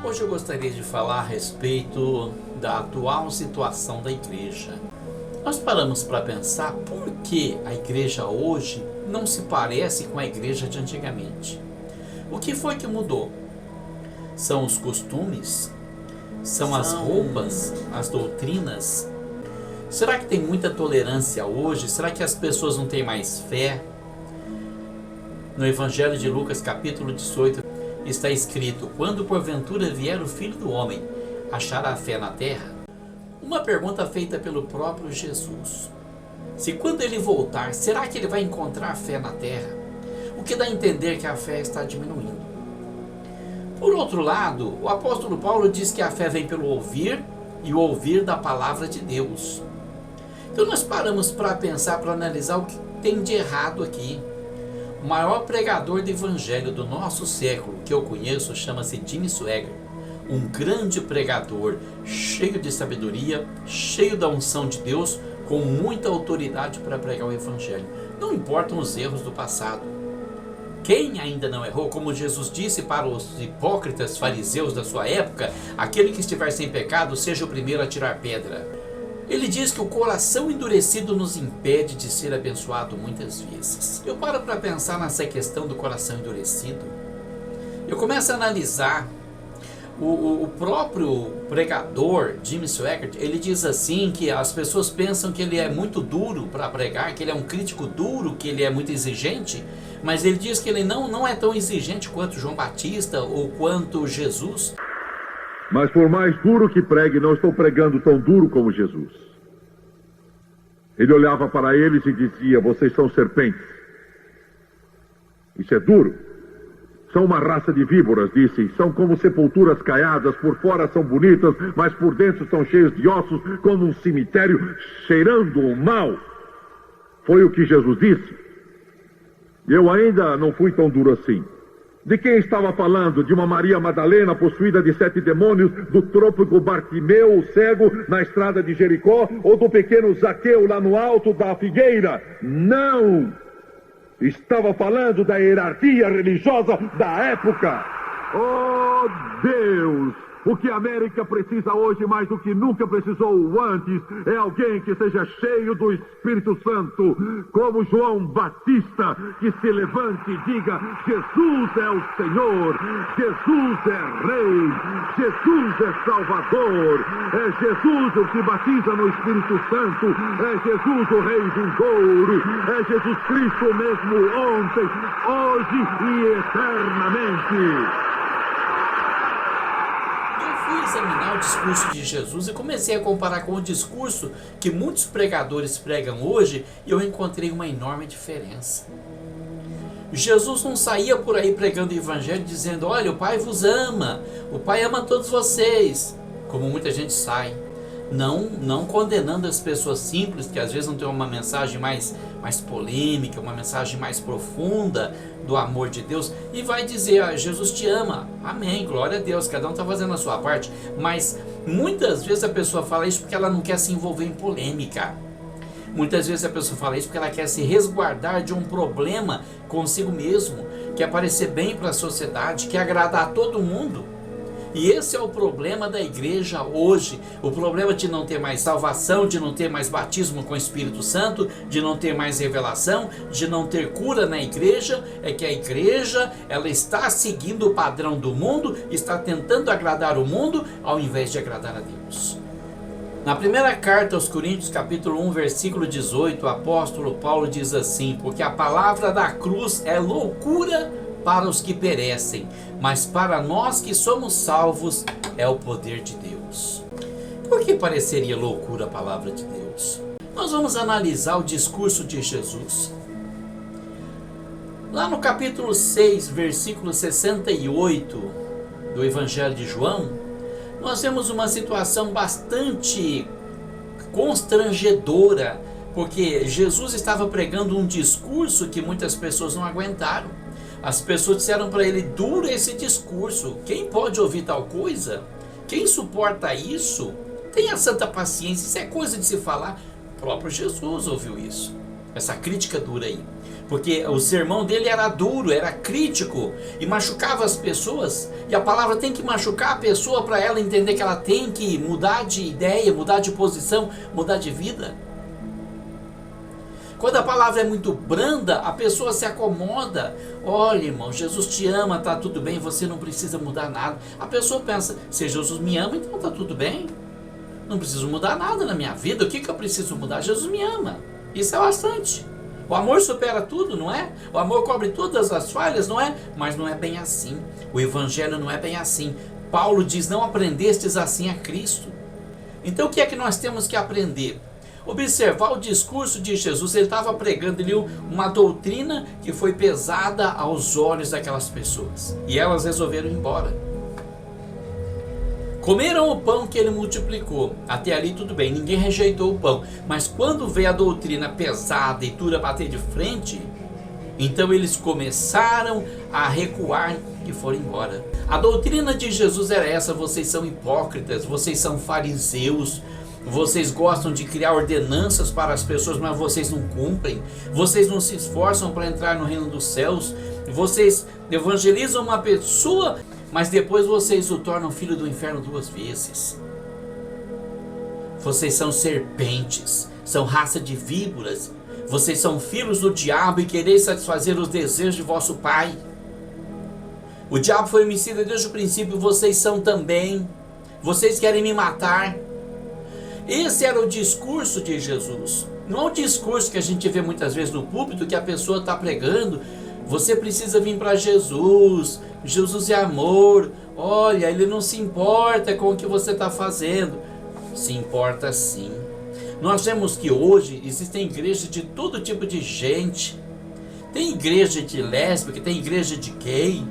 Hoje eu gostaria de falar a respeito da atual situação da igreja. Nós paramos para pensar por que a igreja hoje não se parece com a igreja de antigamente. O que foi que mudou? São os costumes? São as roupas? As doutrinas? Será que tem muita tolerância hoje? Será que as pessoas não têm mais fé? No Evangelho de Lucas, capítulo 18, está escrito: quando porventura vier o Filho do Homem, achará fé na terra? Uma pergunta feita pelo próprio Jesus. Se quando ele voltar, será que ele vai encontrar fé na terra? O que dá a entender que a fé está diminuindo. Por outro lado, o apóstolo Paulo diz que a fé vem pelo ouvir e o ouvir da palavra de Deus. Então nós paramos para pensar, para analisar o que tem de errado aqui. O maior pregador do evangelho do nosso século que eu conheço chama-se Jimmy Swaggart. Um grande pregador, cheio de sabedoria, cheio da unção de Deus, com muita autoridade para pregar o evangelho. Não importam os erros do passado. Quem ainda não errou, como Jesus disse para os hipócritas fariseus da sua época, aquele que estiver sem pecado, seja o primeiro a tirar pedra. Ele diz que o coração endurecido nos impede de ser abençoado muitas vezes. Eu paro para pensar nessa questão do coração endurecido. Eu começo a analisar o próprio pregador, Jimmy Swaggart. Ele diz assim que as pessoas pensam que ele é muito duro para pregar, que ele é um crítico duro, que ele é muito exigente, mas ele diz que ele não é tão exigente quanto João Batista ou quanto Jesus. Mas por mais duro que pregue, não estou pregando tão duro como Jesus. Ele olhava para eles e dizia: vocês são serpentes. Isso é duro. São uma raça de víboras, disse. São como sepulturas caiadas, por fora são bonitas, mas por dentro estão cheios de ossos, como um cemitério, cheirando o mal. Foi o que Jesus disse. Eu ainda não fui tão duro assim. De quem estava falando? De uma Maria Madalena possuída de 7 demônios, do trôpego Bartimeu, o cego, na estrada de Jericó, ou do pequeno Zaqueu lá no alto da figueira? Não! Estava falando da hierarquia religiosa da época. Oh, Deus! O que a América precisa hoje, mais do que nunca precisou antes, é alguém que seja cheio do Espírito Santo, como João Batista, que se levante e diga: Jesus é o Senhor, Jesus é Rei, Jesus é Salvador, é Jesus o que batiza no Espírito Santo, é Jesus o Rei vindouro, é Jesus Cristo o mesmo ontem, hoje e eternamente. Fui examinar o discurso de Jesus e comecei a comparar com o discurso que muitos pregadores pregam hoje, e eu encontrei uma enorme diferença. Jesus não saía por aí pregando o evangelho dizendo: olha, o Pai vos ama, o Pai ama todos vocês, como muita gente sai. Não condenando as pessoas simples, que às vezes não tem uma mensagem mais polêmica, uma mensagem mais profunda do amor de Deus, e vai dizer: Jesus te ama, amém, glória a Deus, cada um está fazendo a sua parte. Mas muitas vezes a pessoa fala isso porque ela não quer se envolver em polêmica. Muitas vezes a pessoa fala isso porque ela quer se resguardar de um problema consigo mesmo, quer parecer bem para a sociedade, quer agradar a todo mundo. E esse é o problema da igreja hoje. O problema de não ter mais salvação, de não ter mais batismo com o Espírito Santo, de não ter mais revelação, de não ter cura na igreja, é que a igreja, ela está seguindo o padrão do mundo, está tentando agradar o mundo ao invés de agradar a Deus. Na primeira carta aos Coríntios, capítulo 1, versículo 18, o apóstolo Paulo diz assim: porque a palavra da cruz é loucura para os que perecem, mas para nós que somos salvos é o poder de Deus. Por que pareceria loucura a palavra de Deus? Nós vamos analisar o discurso de Jesus. Lá no capítulo 6, versículo 68 do Evangelho de João, nós temos uma situação bastante constrangedora, porque Jesus estava pregando um discurso que muitas pessoas não aguentaram. As pessoas disseram para ele: duro esse discurso, quem pode ouvir tal coisa? Quem suporta isso? Tenha santa paciência, isso é coisa de se falar. O próprio Jesus ouviu isso, essa crítica dura aí. Porque o sermão dele era duro, era crítico e machucava as pessoas. E a palavra tem que machucar a pessoa para ela entender que ela tem que mudar de ideia, mudar de posição, mudar de vida. Quando a palavra é muito branda, a pessoa se acomoda. Olha, irmão, Jesus te ama, tá tudo bem, você não precisa mudar nada. A pessoa pensa, se Jesus me ama, então tá tudo bem. Não preciso mudar nada na minha vida. O que eu preciso mudar? Jesus me ama. Isso é bastante. O amor supera tudo, não é? O amor cobre todas as falhas, não é? Mas não é bem assim. O evangelho não é bem assim. Paulo diz, não aprendestes assim a Cristo. Então o que é que nós temos que aprender? Observar o discurso de Jesus. Ele estava pregando ali uma doutrina que foi pesada aos olhos daquelas pessoas. E elas resolveram ir embora. Comeram o pão que ele multiplicou. Até ali tudo bem, ninguém rejeitou o pão. Mas quando veio a doutrina pesada e dura bater de frente, então eles começaram a recuar e foram embora. A doutrina de Jesus era essa: vocês são hipócritas, vocês são fariseus, vocês gostam de criar ordenanças para as pessoas, mas vocês não cumprem. Vocês não se esforçam para entrar no reino dos céus. Vocês evangelizam uma pessoa, mas depois vocês o tornam filho do inferno 2 vezes. Vocês são serpentes, são raça de víboras. Vocês são filhos do diabo e quereis satisfazer os desejos de vosso pai. O diabo foi homicida desde o princípio, vocês são também. Vocês querem me matar. Esse era o discurso de Jesus. Não é o discurso que a gente vê muitas vezes no púlpito, que a pessoa está pregando. Você precisa vir para Jesus. Jesus é amor. Olha, ele não se importa com o que você está fazendo. Se importa sim. Nós vemos que hoje existem igrejas de todo tipo de gente. Tem igreja de lésbica, tem igreja de gay.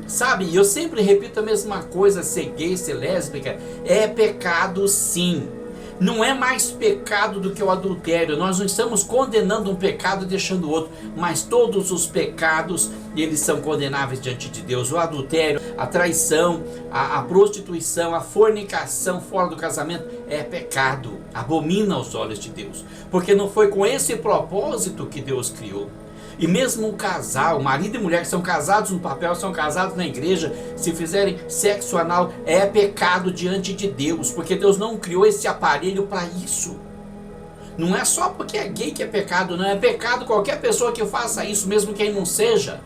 Sabe, eu sempre repito a mesma coisa: ser gay, ser lésbica é pecado sim. Não é mais pecado do que o adultério. Nós não estamos condenando um pecado e deixando o outro, mas todos os pecados, eles são condenáveis diante de Deus. O adultério, a traição, a prostituição, a fornicação fora do casamento é pecado, abomina aos olhos de Deus, porque não foi com esse propósito que Deus criou. E mesmo o casal, marido e mulher que são casados no papel, são casados na igreja, se fizerem sexo anal, é pecado diante de Deus, porque Deus não criou esse aparelho para isso. Não é só porque é gay que é pecado, não é pecado qualquer pessoa que faça isso, mesmo quem não seja.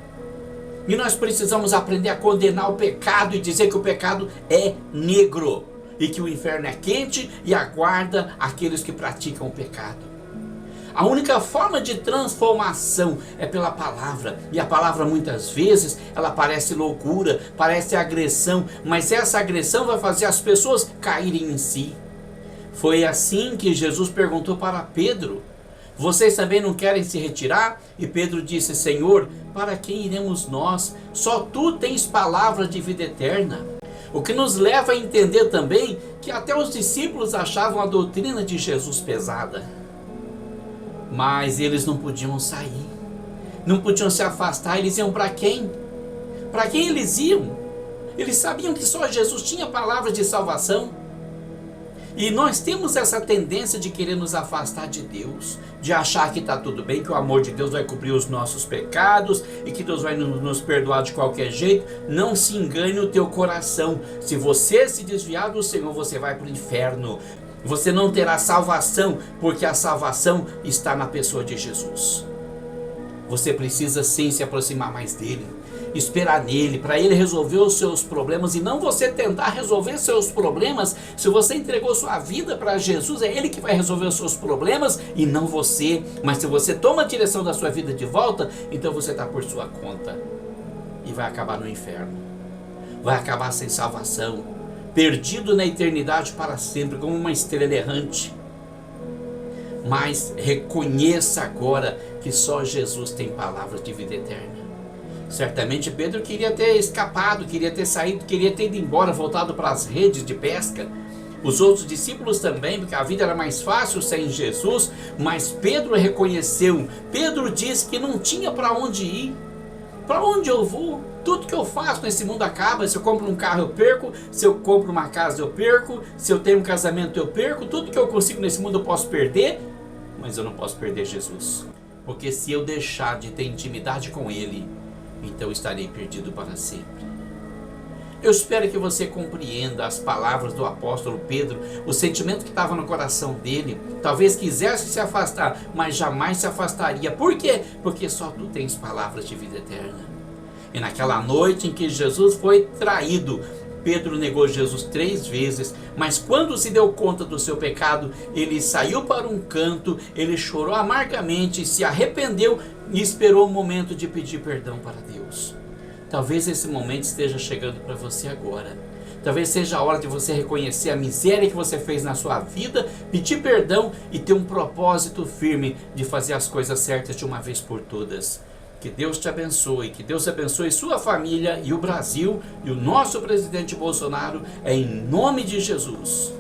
E nós precisamos aprender a condenar o pecado e dizer que o pecado é negro, e que o inferno é quente e aguarda aqueles que praticam o pecado. A única forma de transformação é pela palavra. E a palavra muitas vezes, ela parece loucura, parece agressão, mas essa agressão vai fazer as pessoas caírem em si. Foi assim que Jesus perguntou para Pedro: vocês também não querem se retirar? E Pedro disse: Senhor, para quem iremos nós? Só tu tens palavra de vida eterna. O que nos leva a entender também que até os discípulos achavam a doutrina de Jesus pesada. Mas eles não podiam sair, não podiam se afastar. Eles iam para quem? Para quem eles iam? Eles sabiam que só Jesus tinha palavra de salvação. E nós temos essa tendência de querer nos afastar de Deus, de achar que está tudo bem, que o amor de Deus vai cobrir os nossos pecados e que Deus vai nos perdoar de qualquer jeito. Não se engane o teu coração. Se você se desviar do Senhor, você vai para o inferno. Você não terá salvação, porque a salvação está na pessoa de Jesus. Você precisa sim se aproximar mais dele, esperar nele, para ele resolver os seus problemas, e não você tentar resolver seus problemas. Se você entregou sua vida para Jesus, é ele que vai resolver os seus problemas e não você. Mas se você toma a direção da sua vida de volta, então você está por sua conta e vai acabar no inferno, vai acabar sem salvação, perdido na eternidade para sempre, como uma estrela errante. Mas reconheça agora que só Jesus tem palavras de vida eterna. Certamente Pedro queria ter escapado, queria ter saído, queria ter ido embora, voltado para as redes de pesca. Os outros discípulos também, porque a vida era mais fácil sem Jesus. Mas Pedro reconheceu, Pedro disse que não tinha para onde ir. Para onde eu vou? Tudo que eu faço nesse mundo acaba. Se eu compro um carro eu perco, se eu compro uma casa eu perco, se eu tenho um casamento eu perco. Tudo que eu consigo nesse mundo eu posso perder, mas eu não posso perder Jesus. porque se eu deixar de ter intimidade com Ele, então estarei perdido para sempre. Eu espero que você compreenda as palavras do apóstolo Pedro, o sentimento que estava no coração dele. Talvez quisesse se afastar, mas jamais se afastaria. Por quê? Porque só tu tens palavras de vida eterna. E naquela noite em que Jesus foi traído, Pedro negou Jesus 3 vezes, mas quando se deu conta do seu pecado, ele saiu para um canto, ele chorou amargamente, se arrependeu e esperou o momento de pedir perdão para Deus. Talvez esse momento esteja chegando para você agora. Talvez seja a hora de você reconhecer a miséria que você fez na sua vida, pedir perdão e ter um propósito firme de fazer as coisas certas de uma vez por todas. Que Deus te abençoe, que Deus abençoe sua família e o Brasil e o nosso presidente Bolsonaro, em nome de Jesus.